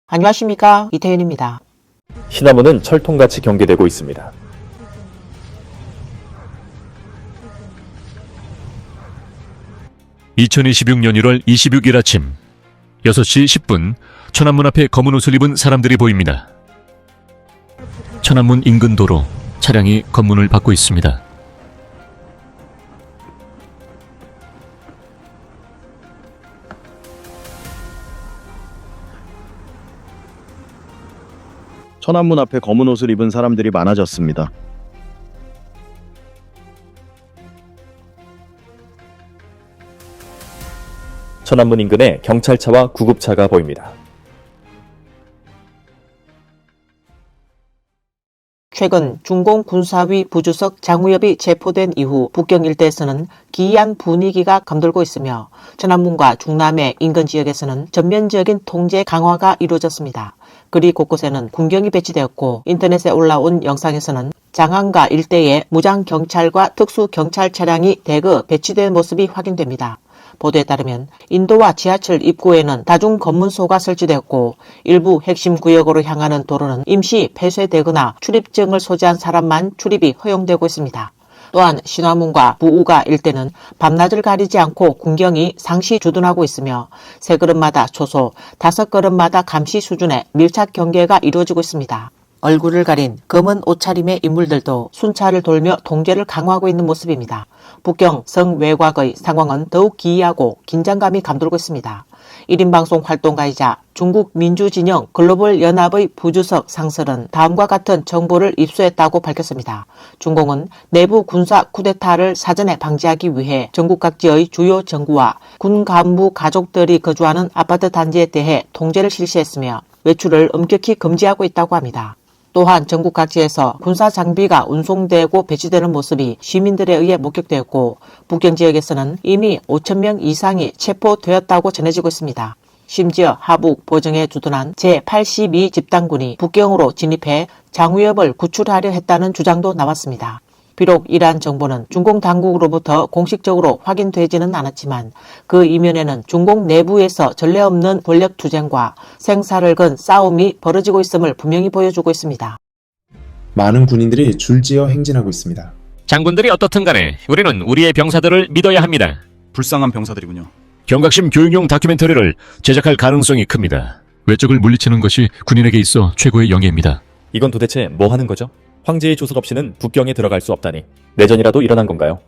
안녕하십니까, 이태윤입니다. 시나몬은 철통같이 경계되고 있습니다. (2026년 1월 26일) 아침 6시 10분 천안문 앞에 검은 옷을 입은 사람들이 보입니다. 천안문 인근 도로, 차량이 검문을 받고 있습니다. 천안문 앞에 검은 옷을 입은 사람들이 많아졌습니다. 천안문 인근에 경찰차와 구급차가 보입니다. 최근 중공군사위 부주석 장우엽이 체포된 이후 북경 일대에서는 기이한 분위기가 감돌고 있으며 천안문과 중남해 인근 지역에서는 전면적인 통제 강화가 이루어졌습니다. 거리 곳곳에는 군경이 배치되었고 인터넷에 올라온 영상에서는 장안가 일대에 무장경찰과 특수경찰 차량이 대거 배치된 모습이 확인됩니다. 보도에 따르면 인도와 지하철 입구에는 다중검문소가 설치되었고 일부 핵심 구역으로 향하는 도로는 임시 폐쇄되거나 출입증을 소지한 사람만 출입이 허용되고 있습니다. 또한 신화문과 부우가 일대는 밤낮을 가리지 않고 군경이 상시 주둔하고 있으며 3걸음마다 초소, 5걸음마다 감시 수준의 밀착 경계가 이루어지고 있습니다. 얼굴을 가린 검은 옷차림의 인물들도 순찰을 돌며 통제를 강화하고 있는 모습입니다. 북경 성외곽의 상황은 더욱 기이하고 긴장감이 감돌고 있습니다. 1인방송 활동가이자 중국 민주진영 글로벌 연합의 부주석 상설은 다음과 같은 정보를 입수했다고 밝혔습니다. 중공은 내부 군사 쿠데타를 사전에 방지하기 위해 전국 각지의 주요 정부와 군 간부 가족들이 거주하는 아파트 단지에 대해 통제를 실시했으며 외출을 엄격히 금지하고 있다고 합니다. 또한 전국 각지에서 군사 장비가 운송되고 배치되는 모습이 시민들에 의해 목격되었고 북경 지역에서는 이미 5,000명 이상이 체포되었다고 전해지고 있습니다. 심지어 하북 보정에 주둔한 제82 집단군이 북경으로 진입해 장우엽을 구출하려 했다는 주장도 나왔습니다. 비록 이러한 정보는 중공 당국으로부터 공식적으로 확인되지는 않았지만 그 이면에는 중공 내부에서 전례 없는 권력 투쟁과 생사를 건 싸움이 벌어지고 있음을 분명히 보여주고 있습니다. 많은 군인들이 줄지어 행진하고 있습니다. 장군들이 어떻든 간에 우리는 우리의 병사들을 믿어야 합니다. 불쌍한 병사들이군요. 경각심 교육용 다큐멘터리를 제작할 가능성이 큽니다. 외적을 물리치는 것이 군인에게 있어 최고의 영예입니다. 이건 도대체 뭐 하는 거죠? 황제의 조석 없이는 북경에 들어갈 수 없다니 내전이라도 일어난 건가요?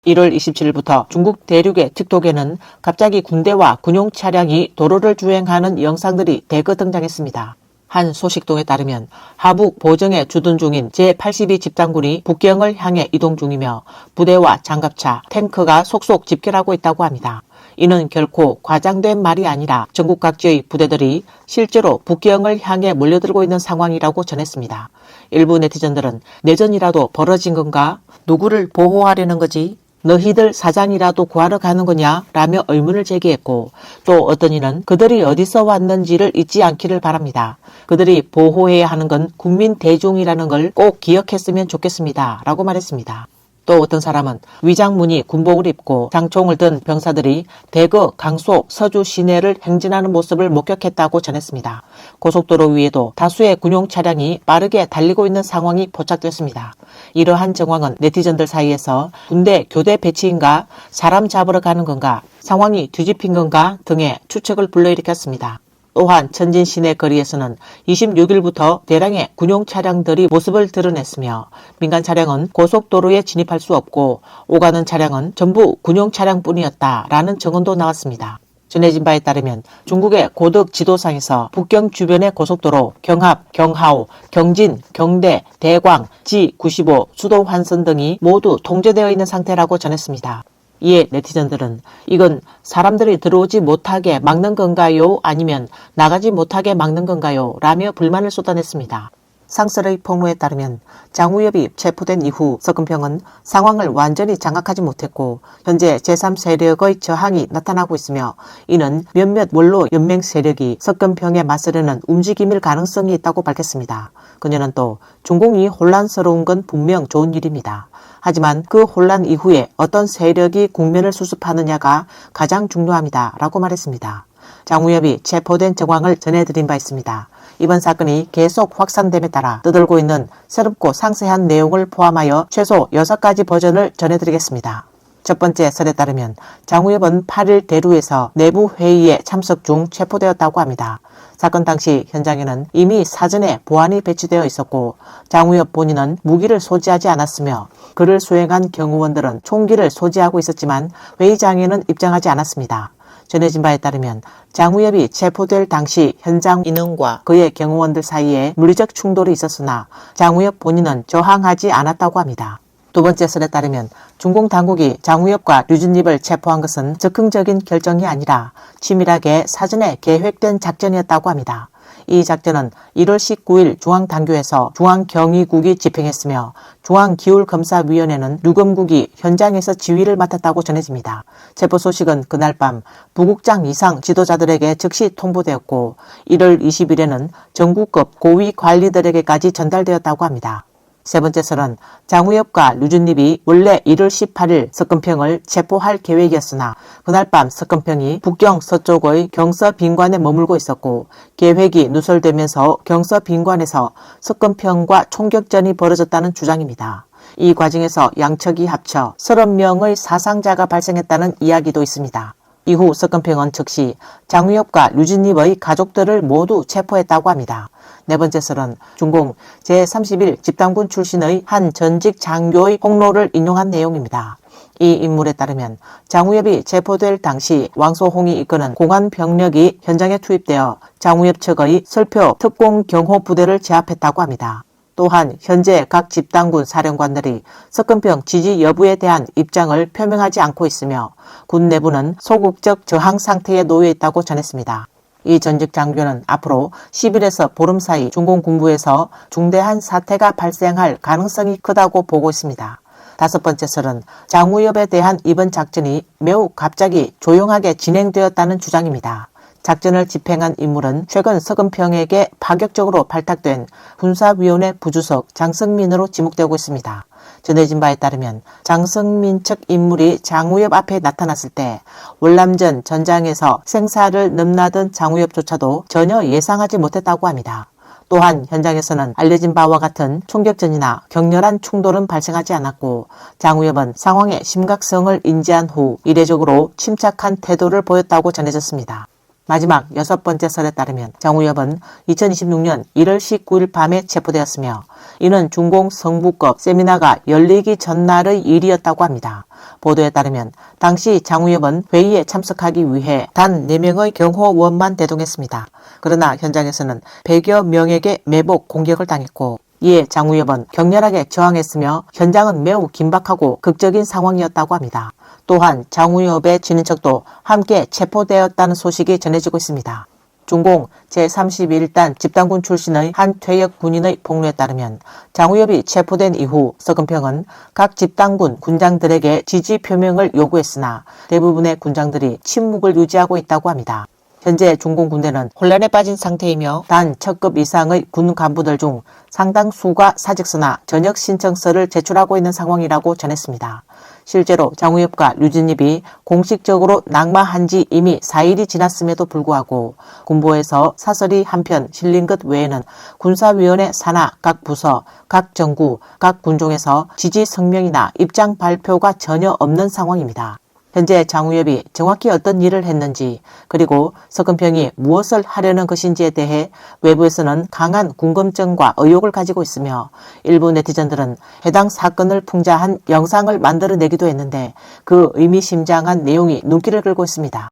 1월 27일부터 중국 대륙의 틱톡에는 갑자기 군대와 군용 차량이 도로를 주행하는 영상들이 대거 등장했습니다. 한 소식통에 따르면 하북 보정에 주둔 중인 제82 집단군이 북경을 향해 이동 중이며 부대와 장갑차, 탱크가 속속 집결하고 있다고 합니다. 이는 결코 과장된 말이 아니라 전국 각지의 부대들이 실제로 북경을 향해 몰려들고 있는 상황이라고 전했습니다. 일부 네티즌들은 내전이라도 벌어진 건가? 누구를 보호하려는 거지? 너희들 사장이라도 구하러 가는 거냐? 라며 의문을 제기했고 또 어떤 이는 그들이 어디서 왔는지를 잊지 않기를 바랍니다. 그들이 보호해야 하는 건 국민 대중이라는 걸 꼭 기억했으면 좋겠습니다. 라고 말했습니다. 또 어떤 사람은 위장무늬 군복을 입고 장총을 든 병사들이 대거 강속 서주 시내를 행진하는 모습을 목격했다고 전했습니다. 고속도로 위에도 다수의 군용 차량이 빠르게 달리고 있는 상황이 포착됐습니다. 이러한 정황은 네티즌들 사이에서 군대 교대 배치인가, 사람 잡으러 가는 건가, 상황이 뒤집힌 건가 등의 추측을 불러일으켰습니다. 또한 천진 시내 거리에서는 26일부터 대량의 군용 차량들이 모습을 드러냈으며 민간 차량은 고속도로에 진입할 수 없고 오가는 차량은 전부 군용 차량뿐이었다라는 증언도 나왔습니다. 전해진 바에 따르면 중국의 고덕 지도상에서 북경 주변의 고속도로 경합, 경하오, 경진, 경대, 대광, G95, 수도 환선 등이 모두 통제되어 있는 상태라고 전했습니다. 이에 네티즌들은 이건 사람들이 들어오지 못하게 막는 건가요? 아니면 나가지 못하게 막는 건가요? 라며 불만을 쏟아냈습니다. 상설의 폭로에 따르면 장우엽이 체포된 이후 석금평은 상황을 완전히 장악하지 못했고 현재 제3세력의 저항이 나타나고 있으며 이는 몇몇 원로 연맹 세력이 석금평에 맞서려는 움직임일 가능성이 있다고 밝혔습니다. 그녀는 또 중공이 혼란스러운 건 분명 좋은 일입니다. 하지만 그 혼란 이후에 어떤 세력이 국면을 수습하느냐가 가장 중요합니다. 라고 말했습니다. 장우엽이 체포된 정황을 전해드린 바 있습니다. 이번 사건이 계속 확산됨에 따라 떠돌고 있는 새롭고 상세한 내용을 포함하여 최소 6가지 버전을 전해드리겠습니다. 첫 번째 설에 따르면 장우엽은 8일 대루에서 내부 회의에 참석 중 체포되었다고 합니다. 사건 당시 현장에는 이미 사전에 보안이 배치되어 있었고 장우엽 본인은 무기를 소지하지 않았으며 그를 수행한 경호원들은 총기를 소지하고 있었지만 회의장에는 입장하지 않았습니다. 전해진 바에 따르면 장우엽이 체포될 당시 현장 인원과 그의 경호원들 사이에 물리적 충돌이 있었으나 장우엽 본인은 저항하지 않았다고 합니다. 두 번째 설에 따르면 중공 당국이 장우엽과 류준입을 체포한 것은 즉흥적인 결정이 아니라 치밀하게 사전에 계획된 작전이었다고 합니다. 이 작전은 1월 19일 중앙당교에서 중앙경위국이 집행했으며 중앙기울검사위원회는 류검국이 현장에서 지휘를 맡았다고 전해집니다. 체포 소식은 그날 밤 부국장 이상 지도자들에게 즉시 통보되었고 1월 20일에는 전국급 고위 관리들에게까지 전달되었다고 합니다. 세 번째 설은 장우엽과 류준입이 원래 1월 18일 석건평을 체포할 계획이었으나 그날 밤 석건평이 북경 서쪽의 경서 빈관에 머물고 있었고 계획이 누설되면서 경서 빈관에서 석건평과 총격전이 벌어졌다는 주장입니다. 이 과정에서 양측이 합쳐 30명의 사상자가 발생했다는 이야기도 있습니다. 이후 석건평은 즉시 장우엽과 류준입의 가족들을 모두 체포했다고 합니다. 네 번째 설은 중공 제31 집단군 출신의 한 전직 장교의 폭로를 인용한 내용입니다. 이 인물에 따르면 장우엽이 체포될 당시 왕소홍이 이끄는 공안 병력이 현장에 투입되어 장우엽 측의 설표 특공 경호 부대를 제압했다고 합니다. 또한 현재 각 집단군 사령관들이 석건평 지지 여부에 대한 입장을 표명하지 않고 있으며 군 내부는 소극적 저항 상태에 놓여 있다고 전했습니다. 이 전직 장교는 앞으로 10일에서 보름 사이 중공 군부에서 중대한 사태가 발생할 가능성이 크다고 보고 있습니다. 다섯 번째 설은 장우엽에 대한 이번 작전이 매우 갑자기 조용하게 진행되었다는 주장입니다. 작전을 집행한 인물은 최근 석건평에게 파격적으로 발탁된 군사위원회 부주석 장성민으로 지목되고 있습니다. 전해진 바에 따르면 장성민 측 인물이 장우엽 앞에 나타났을 때 월남전 전장에서 생사를 넘나든 장우엽조차도 전혀 예상하지 못했다고 합니다. 또한 현장에서는 알려진 바와 같은 총격전이나 격렬한 충돌은 발생하지 않았고 장우엽은 상황의 심각성을 인지한 후 이례적으로 침착한 태도를 보였다고 전해졌습니다. 마지막 여섯 번째 설에 따르면 장우엽은 2026년 1월 19일 밤에 체포되었으며 이는 중공 성부급 세미나가 열리기 전날의 일이었다고 합니다. 보도에 따르면 당시 장우엽은 회의에 참석하기 위해 단 4명의 경호원만 대동했습니다. 그러나 현장에서는 100여 명에게 매복 공격을 당했고 이에 장우엽은 격렬하게 저항했으며 현장은 매우 긴박하고 극적인 상황이었다고 합니다. 또한 장우엽의 친인척도 함께 체포되었다는 소식이 전해지고 있습니다. 중공 제31단 집단군 출신의 한 퇴역 군인의 폭로에 따르면 장우엽이 체포된 이후 석건평은 각 집단군 군장들에게 지지 표명을 요구했으나 대부분의 군장들이 침묵을 유지하고 있다고 합니다. 현재 중공 군대는 혼란에 빠진 상태이며 단 첩급 이상의 군 간부들 중 상당수가 사직서나 전역 신청서를 제출하고 있는 상황이라고 전했습니다. 실제로 장우엽과 류준입이 공식적으로 낙마한 지 이미 4일이 지났음에도 불구하고 군부에서 사설이 한편 실린 것 외에는 군사위원회 산하 각 부서, 각 정구, 각 군종에서 지지 성명이나 입장 발표가 전혀 없는 상황입니다. 현재 장우엽이 정확히 어떤 일을 했는지 그리고 석건평이 무엇을 하려는 것인지에 대해 외부에서는 강한 궁금증과 의혹을 가지고 있으며 일부 네티즌들은 해당 사건을 풍자한 영상을 만들어내기도 했는데 그 의미심장한 내용이 눈길을 끌고 있습니다.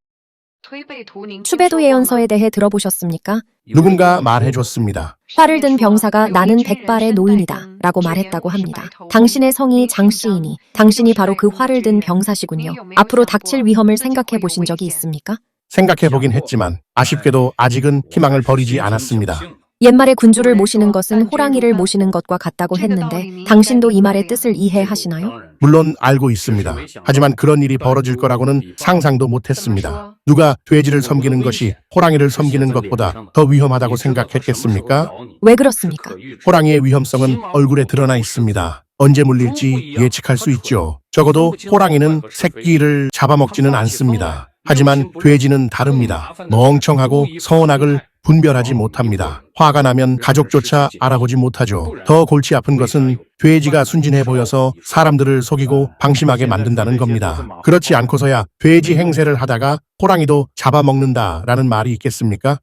추배도 예언서에 대해 들어보셨습니까? 누군가 말해줬습니다. 활을 든 병사가 나는 백발의 노인이다 라고 말했다고 합니다. 당신의 성이 장씨이니 당신이 바로 그 활을 든 병사시군요. 앞으로 닥칠 위험을 생각해 보신 적이 있습니까? 생각해보긴 했지만 아쉽게도 아직은 희망을 버리지 않았습니다. 옛말에 군주를 모시는 것은 호랑이를 모시는 것과 같다고 했는데 당신도 이 말의 뜻을 이해하시나요? 물론 알고 있습니다. 하지만 그런 일이 벌어질 거라고는 상상도 못했습니다. 누가 돼지를 섬기는 것이 호랑이를 섬기는 것보다 더 위험하다고 생각했겠습니까? 왜 그렇습니까? 호랑이의 위험성은 얼굴에 드러나 있습니다. 언제 물릴지 예측할 수 있죠. 적어도 호랑이는 새끼를 잡아먹지는 않습니다. 하지만 돼지는 다릅니다. 멍청하고 선악을 분별하지 못합니다. 화가 나면 가족조차 알아보지 못하죠. 더 골치 아픈 것은 돼지가 순진해 보여서 사람들을 속이고 방심하게 만든다는 겁니다. 그렇지 않고서야 돼지 행세를 하다가 호랑이도 잡아먹는다라는 말이 있겠습니까?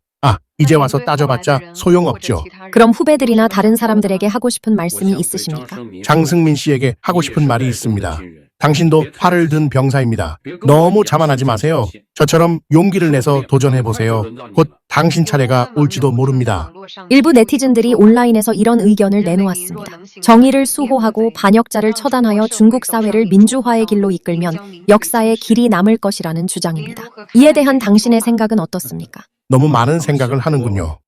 이제 와서 따져봤자 소용없죠. 그럼 후배들이나 다른 사람들에게 하고 싶은 말씀이 있으십니까? 장승민 씨에게 하고 싶은 말이 있습니다. 당신도 화를 든 병사입니다. 너무 자만하지 마세요. 저처럼 용기를 내서 도전해보세요. 곧 당신 차례가 올지도 모릅니다. 일부 네티즌들이 온라인에서 이런 의견을 내놓았습니다. 정의를 수호하고 반역자를 처단하여 중국 사회를 민주화의 길로 이끌면 역사에 길이 남을 것이라는 주장입니다. 이에 대한 당신의 생각은 어떻습니까? 너무 많은 생각을 하는군요.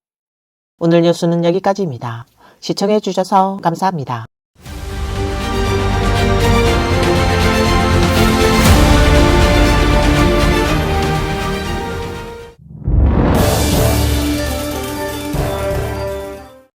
오늘 뉴스는 여기까지입니다. 시청해 주셔서 감사합니다.